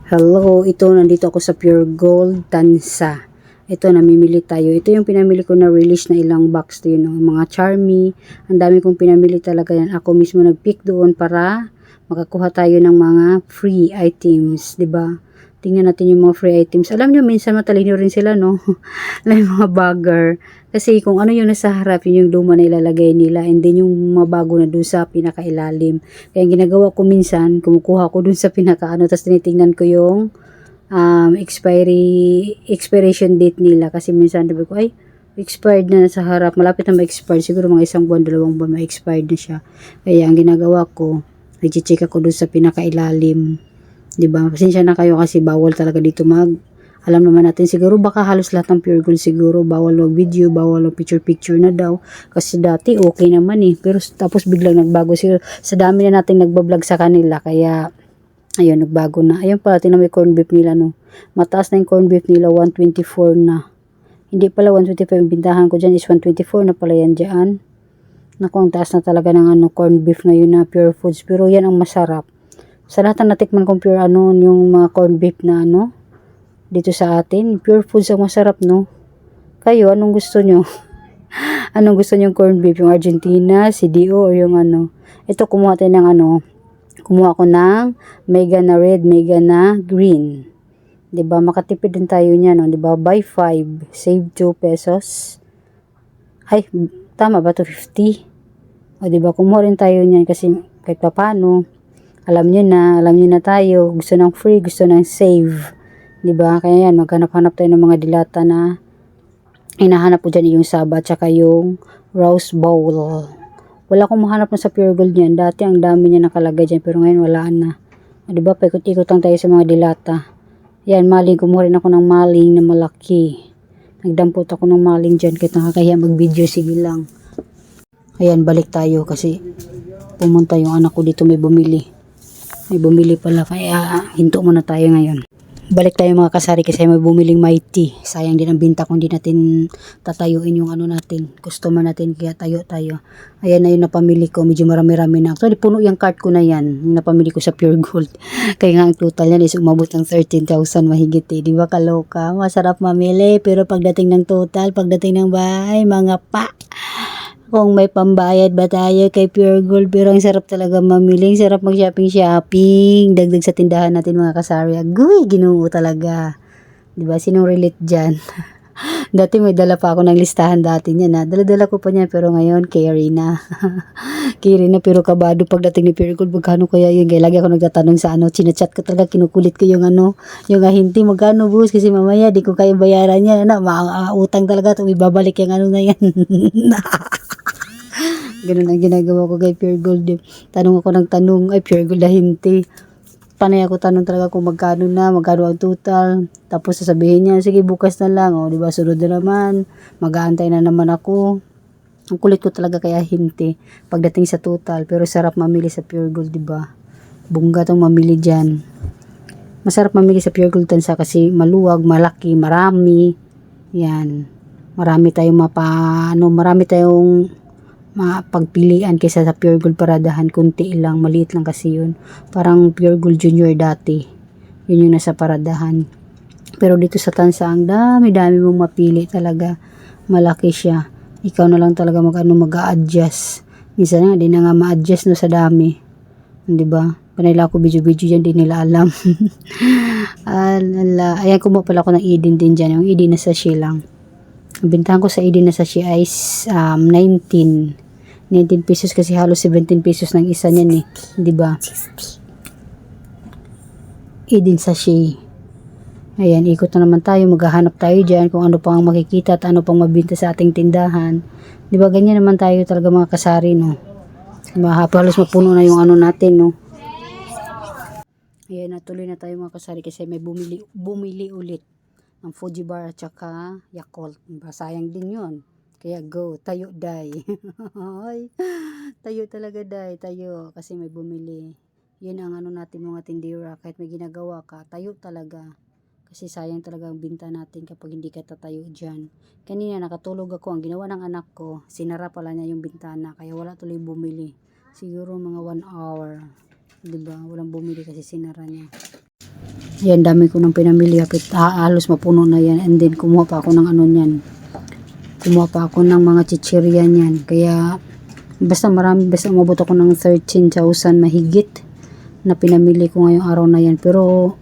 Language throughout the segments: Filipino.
Hello, ito nandito ako sa Pure Gold Tansa. Ito namimili tayo. Ito yung pinamili ko na release na ilang box to yun, mga Charmy. Ang dami kong pinamili talaga yan. Ako mismo nag-pick doon para makakuha tayo ng mga free items, 'di ba? Tingnan natin yung mga free items. Alam nyo, minsan matalino rin sila, no? May mga bagger. Kasi kung ano yung nasa harap, yun yung luma na ilalagay nila. And then yung mabago na dun sa pinakailalim. Kaya ang ginagawa ko minsan, kumukuha ko dun sa pinakaano, tapos tinitingnan ko yung expiration date nila. Kasi minsan, sabi ko, ay, expired na sa harap. Malapit na ma-expired. Siguro mga 1 buwan, 2 buwan, ma-expired na siya. Kaya ang ginagawa ko, nag-check ako dun sa pinakailalim. 'Di ba? Pasensya na kayo kasi bawal talaga dito alam naman natin siguro baka halos lahat ng Pure Gold siguro bawal mag video, bawal mag picture na daw kasi dati okay naman pero tapos biglang nagbago siguro sa dami na nating nagba-vlog sa kanila kaya ayun nagbago na. Ayun pala tingnan mo yung corn beef nila no. Mataas na yung corn beef nila 124 na. Hindi pala 125 bintahan ko diyan is 124 na pala yan diyan. Naku, ang taas na talaga ng corn beef ngayon na Pure Foods pero yan ang masarap. Sa lahat ng natikman kong pure yung mga corned beef na dito sa atin, Pure Foods ang masarap, no? Kayo, anong gusto nyo? Anong gusto nyo corned beef? Yung Argentina, CDO, or yung Ito, kumuha tayo ng kumuha ko ng mega na red, mega na green. 'Di ba? Makatipid din tayo niyan, no? 'Di ba? Buy 5, save 2 pesos. Ay, tama ba to 50? O 'di ba? Kumuha rin tayo niyan kasi kahit paano alam nyo na tayo, gusto ng free, gusto ng save. 'Di ba? Kaya yan, maghanap-hanap tayo ng mga dilata na hinahanap ko dyan yung Saba, tsaka yung Rose Bowl. Wala akong mahanap na sa Pure Gold yan. Dati ang dami niya nakalagay dyan, pero ngayon wala na. 'Di ba? Paikot-ikot lang tayo sa mga dilata. Yan, maling, kumuha rin ako ng maling na malaki. Nagdampot ako ng maling dyan, kahit nakakahiya mag-video, sige lang. Ayan, balik tayo kasi pumunta yung anak ko dito, may bumili pala, kaya hinto muna tayo ngayon. Balik tayo mga kasari kasi may bumiling mighty. Sayang din ang binta kung di natin tatayuin yung natin, customer natin, kaya tayo. Ayan na yung napamili ko, medyo marami-rami na. Actually, puno yung cart ko na yan, yung napamili ko sa Pure Gold. Kaya nga ang total yan is umabot ng 13,000 mahigit Di ba kaloka? Masarap mamili, pero pagdating ng total, pagdating ng bahay, mga kung may pambayad ba tayo kay Pure Gold, pero ang sarap talaga mamili, sarap mag-shopping, dagdag sa tindahan natin mga kasari. Agoy, Ginoo talaga. 'Di ba? Sinong relate diyan? Dati may dala pa ako ng listahan dati niyan. Dala-dala ko pa niyan, pero ngayon carry na. Carry na, pero kabado pagdating ni Pure Gold, magkano kaya yun? Kaya lagi ako nagtatanong sa chinachat ko talaga, kinukulit ko yung yung ahinti, magkano boss? Kasi mamaya di ko kaya bayaran yan. Utang talaga, ibabalik yung na yan. Ganun ang ginagawa ko kay Pure Gold. Tanong ako ng tanong, ay Pure Gold hinti. Panay ako tanong talaga kung magkano ang total. Tapos sasabihin niya, sige bukas na lang. O, diba, sunod na naman. Mag-aantay na naman ako. Ang kulit ko talaga kaya hinti. Pagdating sa total. Pero sarap mamili sa Pure Gold, diba? Bungga tong mamili dyan. Masarap mamili sa Pure Gold Tansa kasi maluwag, malaki, marami. Yan. Marami tayong mapagpilian kaysa sa Pure Gold Paradahan, kunti lang, maliit lang kasi yun. Parang Pure Gold Junior dati. Yun yung nasa Paradahan. Pero dito sa Tansa, ang dami-dami mong mapili talaga. Malaki siya. Ikaw na lang talaga mag-a-adjust. Minsan nga, di na nga ma-adjust no sa dami. Diba? Panila ako video-video yan, di nila alam. Ayan, kumuha pala ako ng Eden din dyan. Yung Eden na sachet lang. Ang bintahan ko sa Eden na sachet ay 19 pesos kasi halos 17 pesos ng isa niyan di ba? Eden sachet. Ayan, ikot na naman tayo, maghahanap tayo diyan kung ano pang makikita at ano pang mabenta sa ating tindahan. Di ba ganyan naman tayo talaga mga kasari, no? Diba, halos mapuno na yung natin, no? Ayan, natuloy na tayo mga kasari kasi may bumili ulit ng Fuji Bar at saka Yakult. Diba? Sayang din yun. Kaya go, tayo day. Tayo talaga day, tayo. Kasi may bumili. Yun ang natin mga tindira. Kahit may ginagawa ka, tayo talaga. Kasi sayang talaga ang binta natin kapag hindi ka tatayo dyan. Kanina nakatulog ako, ang ginawa ng anak ko, sinara pala niya yung bintana. Kaya wala tuloy bumili. Siguro mga 1 hour. Diba? Walang bumili kasi sinara niya. Yan, dami ko nang pinamili. Halos mapuno na yan. And then, kumuha pa ako ng ano niyan. Kumuha pa ako ng mga chichirya niyan. Kaya, basta marami. Basta umabot ako ng 13,000 mahigit na pinamili ko ngayong araw na yan. Pero,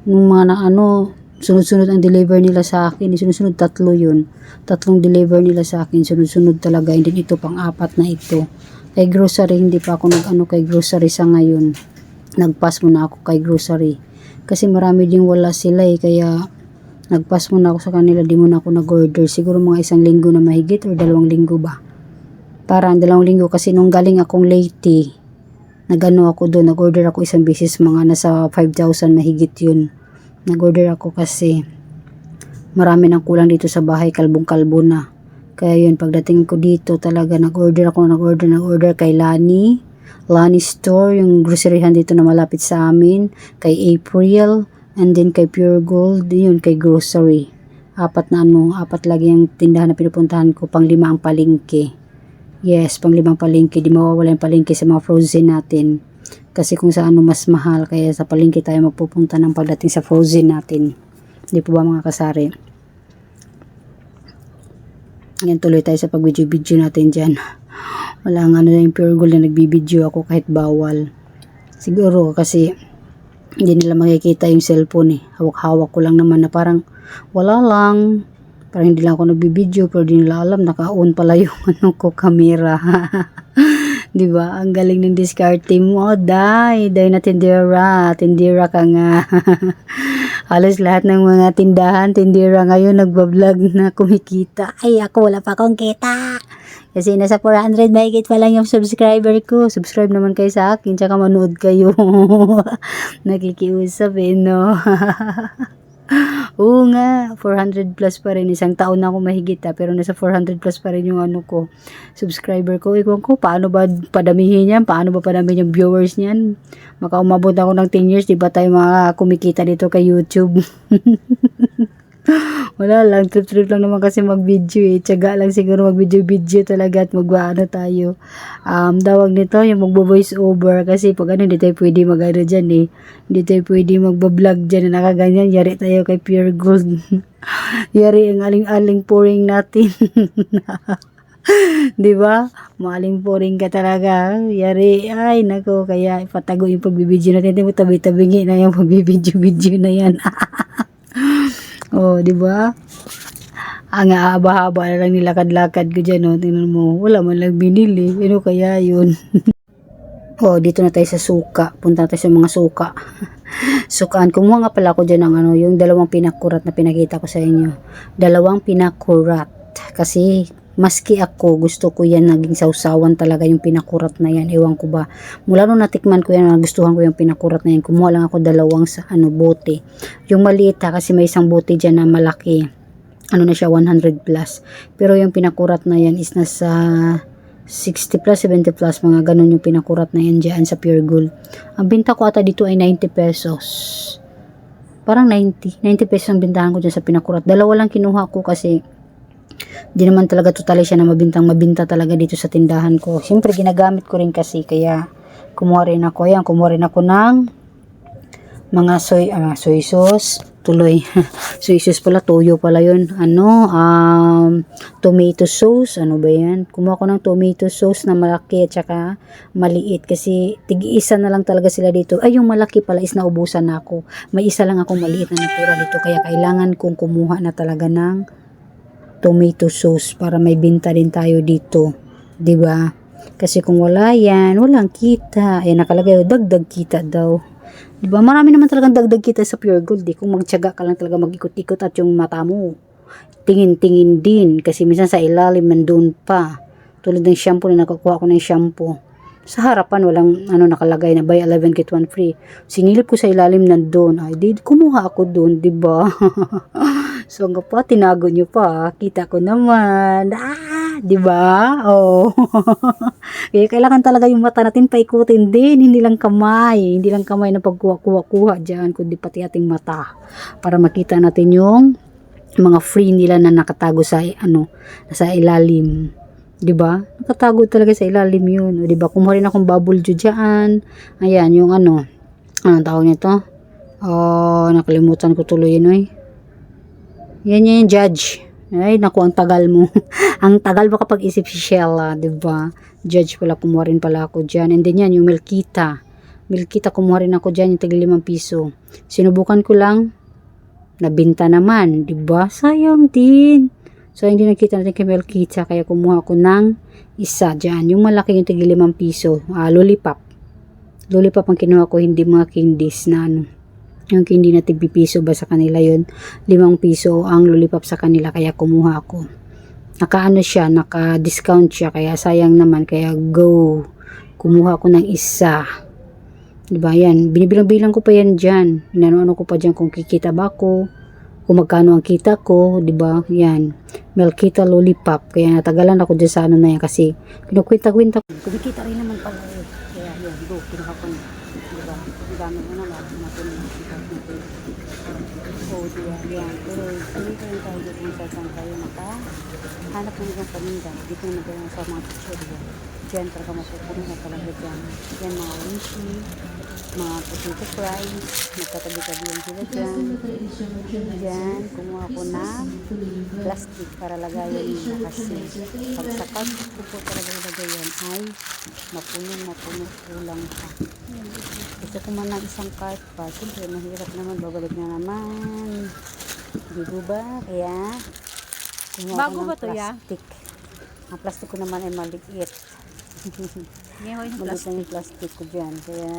nung mga na ano, sunod-sunod ang deliver nila sa akin. Sunod-sunod 3 yun. 3 deliver nila sa akin. Sunod-sunod talaga. And then, ito pang-4 na ito. Kay grocery, hindi pa ako nag-ano kay grocery sa ngayon. Nag-pass muna ako kay grocery. Kasi marami din wala sila kaya nag-pass muna ako sa kanila. Di muna ako nag-order. Siguro mga 1 linggo na mahigit or 2 linggo ba. Parang 2 linggo kasi nung galing akong Leyte, nag-ano ako doon. Nag-order ako isang beses, mga nasa 5,000 mahigit yun. Nag-order ako kasi marami nang kulang dito sa bahay. Kalbong-kalbo na. Kaya yun, pagdating ko dito talaga, nag-order kay Lani Store, yung groceryhan dito na malapit sa amin, kay April, and then kay Pure Gold, yun, kay grocery. 4 lagi ang tindahan na pinupuntahan ko, pang-5 ang palengke. Yes, pang-5 ang palengke, di mawawala yung palengke sa mga frozen natin. Kasi kung sa mas mahal, kaya sa palengke tayo magpupunta ng pagdating sa frozen natin. Di po ba mga kasari? Yan, tuloy tayo sa pag-video natin dyan. Wala nga yung Pure Gold na nagbibideo ako kahit bawal. Siguro kasi hindi nila makikita yung cellphone Hawak-hawak ko lang naman na parang wala lang. Parang hindi lang ako nagbibideo pero di nila alam naka-on pala yung camera. Diba? Ang galing ng diskarte mo. Day na tindera. Tindera ka nga. Halos lahat ng mga tindera ngayon nagbablog na kumikita. Ay, ako wala pa akong kita. Kasi nasa 400 mahigit pa lang yung subscriber ko. Subscribe naman kayo sa akin. Tsaka manood kayo. Nakikiusap no? Oo nga, 400 plus pa rin. 1 taon na ako mahigit pero nasa 400 plus pa rin yung subscriber ko. Ikon ko, paano ba padamihin yan? Paano ba padamihin yung viewers niyan? Makaumabot ako ng 10 years, di ba tayo mga kumikita dito kay YouTube? Wala lang, trip lang naman kasi mag-video Tiyaga lang siguro mag-video talaga at tayo. Tawag nito, yung magbo-voice over kasi pag hindi tayo pwede mag-ano dyan Hindi tayo pwede magbablog dyan na nakaganyan. Yari tayo kay Pure Gold. Yari ang aling-aling pouring natin. Diba? Maling pouring ka talaga. Yari, ay nako, kaya ipatago yung pagbibideo natin. Hindi mo tabi-tabingi na yung pagbibideo na yan. Oh, di ba? Ang haba-haba na lang nilakad-lakad ko dyan, tingnan mo, wala man lang binili. Ano kaya yun? Oh, dito na tayo sa suka. Punta tayo sa mga suka. Sukaan. Kumuha nga pala ako dyan ng yung 2 pinakurat na pinakita ko sa inyo. 2 pinakurat. Kasi, maski ako, gusto ko yan, naging sausawan talaga yung pinakurat na yan. Ewan ko ba. Mula nung natikman ko yan, nagustuhan ko yung pinakurat na yan. Kumuha lang ako 2 sa bote. Yung maliit kasi may isang bote dyan na malaki. Na siya, 100 plus. Pero yung pinakurat na yan is nasa 60 plus, 70 plus, mga ganun yung pinakurat na yan dyan sa Pure Gold. Ang binta ko ata dito ay 90 pesos. Parang 90 pesos ang bintahan ko dyan sa pinakurat. 2 lang kinuha ko kasi di naman talaga totally siya na mabinta talaga dito sa tindahan ko. Siyempre ginagamit ko rin kasi kaya kumuha rin ako ng mga soy sauce tuloy. Soy sauce pala, toyo pala yun. Tomato sauce, ano ba yan? Kumuha ko ng tomato sauce na malaki at saka maliit kasi tig-isa na lang talaga sila dito. Ay, yung malaki pala is naubusan na ako. May isa lang akong maliit na natira dito kaya kailangan kong kumuha na talaga ng tomato sauce para may binta din tayo dito, 'di ba? Kasi kung wala yan, walang kita. Nakalagay dagdag kita daw. 'Di ba? Marami naman talagang dagdag kita sa Pure Gold. Kung magtiyaga ka lang talaga mag-ikot-ikot at yung mata mo tingin-tingin din kasi minsan sa ilalim nandoon pa. Tulad ng shampoo na nakukuha ko ng shampoo. Sa harapan walang nakalagay na buy 11 get 1 free. Sinilip ko sa ilalim nandoon. Ay, kumuha ako doon, 'di ba? So, hanggang pa, tinago nyo pa. Kita ko naman. Di ba? Oh. Kaya kailangan talaga yung mata natin paikutin din. Hindi lang kamay. Hindi lang kamay na pagkuha-kuha dyan, kundi pati ating mata. Para makita natin yung mga free nila na nakatago sa, sa ilalim. Di ba? Nakatago talaga sa ilalim yun. Di ba? Kumuha rin akong bubble juice dyan. Ayan, yung anong tawag nito? Oh, nakalimutan ko tuloy yun, oy. Yan yung judge. Ay, naku, ang tagal mo. Ang tagal mo kapag isip si Shella, diba? Judge pala, kumuha rin pala ako dyan. And then yan, yung Milkita. Milkita, kumuha rin ako dyan, yung tig 5 piso. Sinubukan ko lang, nabinta naman, diba? Sayang din. So, hindi nakita natin kay Milkita, kaya kumuha ako ng isa dyan. Yung malaki, yung tig 5 piso. Lollipop. Lollipop ang kinuha ko, hindi mga candies na ano. Yung hindi na tig-piso ba sa kanila yun, 5 piso ang lollipop sa kanila, kaya kumuha ako. Naka-ano siya, naka-discount siya, kaya sayang naman, kaya go. Kumuha ako ng isa. Diba yan, binibilang-bilang ko pa yan dyan. Inano-ano ko pa dyan kung kikita ba ako, kung magkano ang kita ko, diba? Yan, Milkita lollipop. Kaya natagalan ako dyan sa ano na yan, kasi kinukwenta-kwenta ko. Kumikita rin naman pala eh. Kaya yan, go, kinuha ko na. Diba? Ang dami mo na lang. So, yan. Pero, hindi ko rin tayo kung saan tayo hanap ng ibang paninda. Dito na nagawang sa mga picture. Diyan, talaga mapupuno na talaga dyan. Yan, mga wishi, mga potato fries, nagkatabi-tabi yan sila dyan. Diyan, kumuha ko ng plastic para lagayan nila kasi pag sa pag po talaga ilagay yan ay mapuno, kulang pa. Gusto ko man ng isang cart pa. Siyempre, mahirap naman. Babalik na naman. Di ba? Kaya, kumuha Bago ko ba ng to, ya? plastic. Ang plastic ko naman ay maliit. Ngayon yung Maliit plastic. na yung plastic ko dyan. Kaya,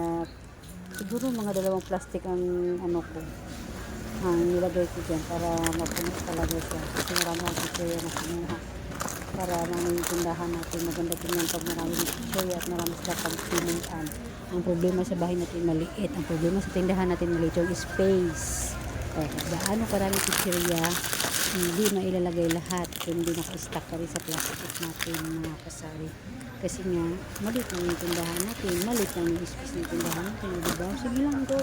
siguro mga 2 plastic ang ano ko. Ang nilagay ko dyan para mapuno talaga siya. Kasi marami ang picture na kinuha. Para mga tindahan natin maganda tingnan pag marami ng picture at marami sila pagpilian. Ang problema sa bahay natin maliit. Ang problema sa tindahan natin maliit yung space. Gaano karami pictureya, hindi mailalagay lahat. Hindi naka-stack pa rin sa plastic natin mga kasari. Kasi nga, maliit lang yung tindahan natin. Maliit lang yung space ng tindahan natin. Diba? Sige lang, go.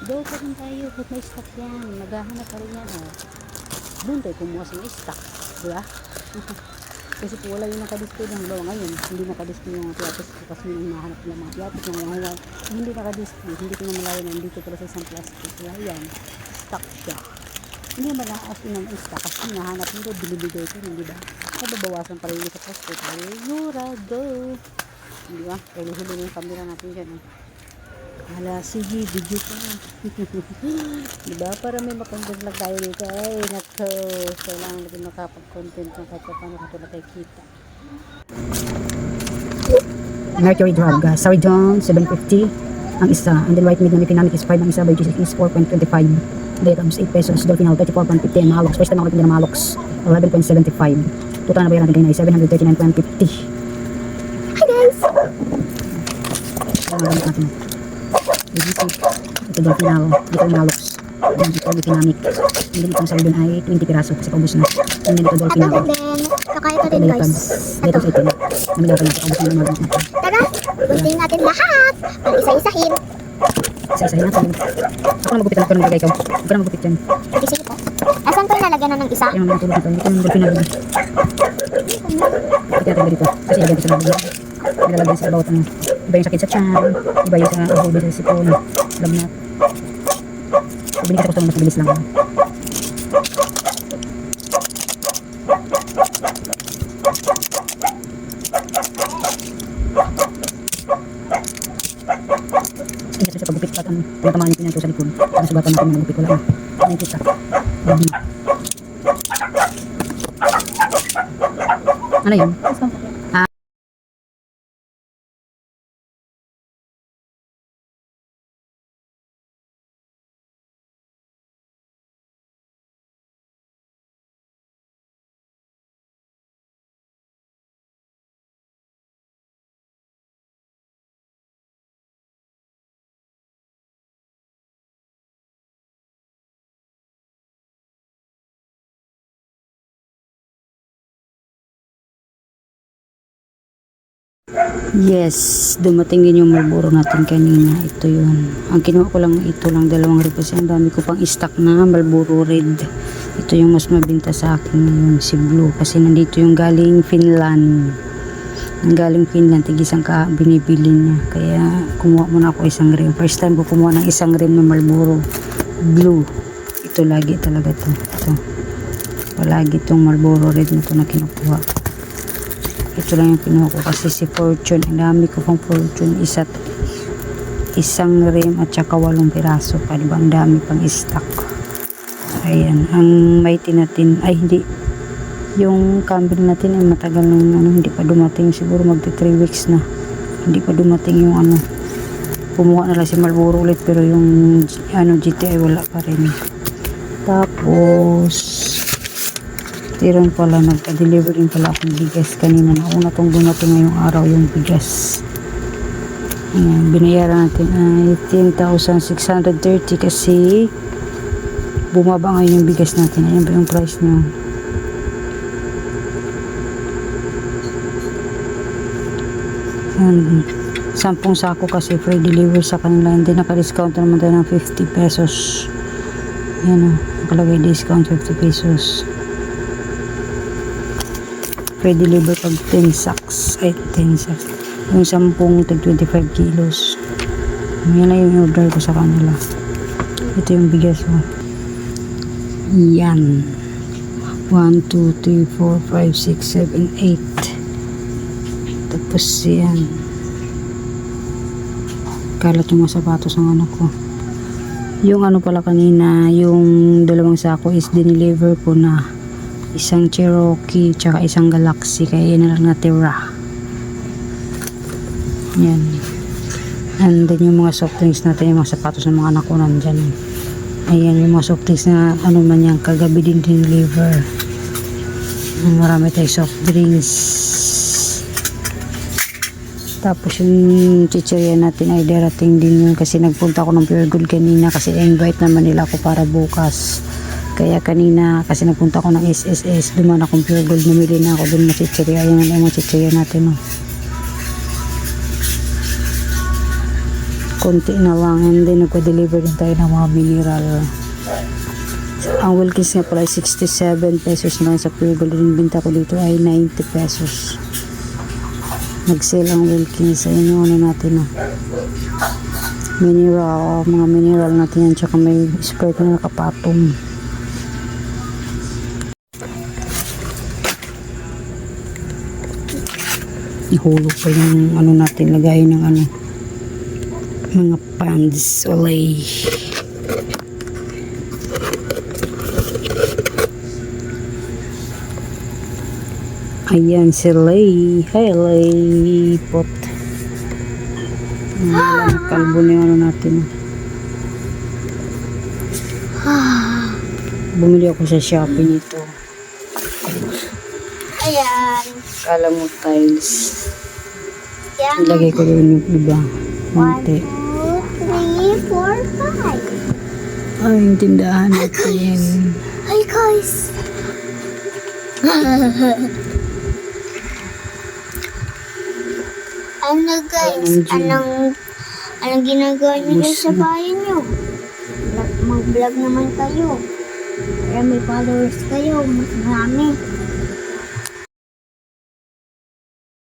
Go pa rin tayo. Ba't may stock yan? Naghahanap pa rin yan. Doon tayo kumuha sa stock. Diba? Kasi kung wala yung nakadisplay ng bawa ngayon, hindi nakadisplay yung mga piatos kasi yung hinahanap ng mga piatos ng mga huwag. Hindi nakadisplay, hindi ko na malayo na dito pala sa isang plastic. Kaya yan, stock siya. Hindi naman nakaasin ng stock kasi hinahanap nito, binibigay ko, hindi ba? Nababawasan pa rin sa plastic. Kaya yura, go! Hindi ba? Kaya huli yung camera natin dyan. Hala, sige, video ko na. Diba? Para may makontent lang tayo dito. Ay, nako. Kailangan natin makapag-content ng kahit paano kung ito tayo kita. Mercury drug. Saridon, 750 ang isa. And then white meat na may pinamit is 5 ang isa. By Jesus is 4.25. Dirhams, 8 pesos. Dolphinal, 34.50. And Malox. First time ako natin ng Malox. 11.75. Total na bayan natin kanina ay 739.50. Hi guys! Ang gamit natin. Ito doon final, dito yung Malox. Ito yung pinamik. And then itong saridon ay 20 piraso kasi paubos na. And then ito doon final. Saka ito din guys. Ito sa ito. Namilaw pa na paubos na yung Malox natin. Tara, gunting natin lahat. Ang isa-isahin. Isa-isahin natin. Ako na magupit ang nilagay ikaw. Ako na magupit yan. Sige, sige po. Asan ko ilalagyan na ng isa? Yung mga tulog dito. Ito yung doon final. Ito natin dito. Kasi lagyan ito sa mga nilalagay sa bawat ano. Iba yung sakit sa tiyan. Iba yung sa ubo, iba sa sipon. Lagnat. Pabili ka sa kusto, mas mabilis lang. Ingat sa paggupit at pinatamaan natin ito sa likod. Para sugatan natin yung gupit. Wala na. Ano yung kita? Ano yun? Yes, dumating din yung Marlboro natin kanina. Ito yun. Ang kinuha ko lang ito lang 2 repo. Ang dami ko pang stock na Marlboro Red. Ito yung mas mabinta sa akin ngayon, si Blue. Kasi nandito yung galing Finland. Ang galing Finland, tig-isang ka binibili niya. Kaya kumuha muna ako isang rim. First time ko kumuha ng isang rim ng Marlboro Blue. Ito lagi talaga to. Ito. Palagi itong Marlboro Red na to na kinukuha. Ito lang yung pinuha ko kasi si Fortune. Ang dami ko pang Fortune. Isang rim at saka 8 piraso pa. Diba? Ang dami pang stock. Ayan. Ang Mighty natin, ay hindi. Yung candle natin ay matagal nang hindi pa dumating, siguro magti 3 weeks na hindi pa dumating yung kumuha na lang si Marlboro ulit pero yung GTI wala pa rin. Tapos tiron pala nagka-deliver din pala akong bigas kanina, nauna tong dumating ngayong araw yung bigas. Ayan, binayaran natin ay 10,630 kasi bumaba ngayon yung bigas natin. Ayan ba yung price nyo? Yan, 10 sako kasi free delivery sa kanila, hindi naka-discount naman tayo ng 50 pesos. Yan o, nakalagay discount 50 pesos. Free delivery pag 10 sacks, ay 10 sacks, yung 10 tag 25 kilos. Yan na yung order ko sa kanila. Ito yung bigas o. Yan, 1, 2, 3, 4, 5, 6, 7, 8. Tapos yan, kalat yung mga sapatos ng anak ko. Yung pala kanina, yung 2 sako is dineliver ko na. Isang Cherokee tsaka isang Galaxy, kaya yan na lang natira. Yan. And then yung mga soft drinks natin, yung mga sapatos ng mga anak ko nandyan. Ayan yung mga soft drinks na man yan, kagabi din dineliver. Marami tayong soft drinks. Tapos yung chichirya natin ay darating din yun kasi nagpunta ako ng Pure Gold kanina kasi invite naman nila ako para bukas. Kaya kanina kasi nagpunta ako ng SSS, dumaan akong Pure Gold, namili na ako dun ng chichirya. Ayan na yung mga chichirya natin. Konti na lang, and then nagpa-deliver din tayo ng mga mineral. Ang Wilkins nga pala ay 67 pesos na sa Pure Gold. Yung binta ko dito ay 90 pesos. Nag-sale ang Wilkins. Ayun yung natin mineral, mga mineral natin yan, tsaka may Sprite na nakapatong. Ihulog pa yung natin, lagay ng mga pans olay. Ayan si Lay. Hi Lay pot. Kalbo na yung natin. Bumili ako sa Shopee nito. Ayan. Kala mo tiles. Yan. Ilagay ko doon yung iba. 1, Konti. 2, 3, 4, 5. Ay, yung tindahan natin. Hi guys. Ano guys? Anong ginagawa niyo guys sa bayan niyo? Mag-vlog naman kayo. Kaya may followers kayo. Mas marami.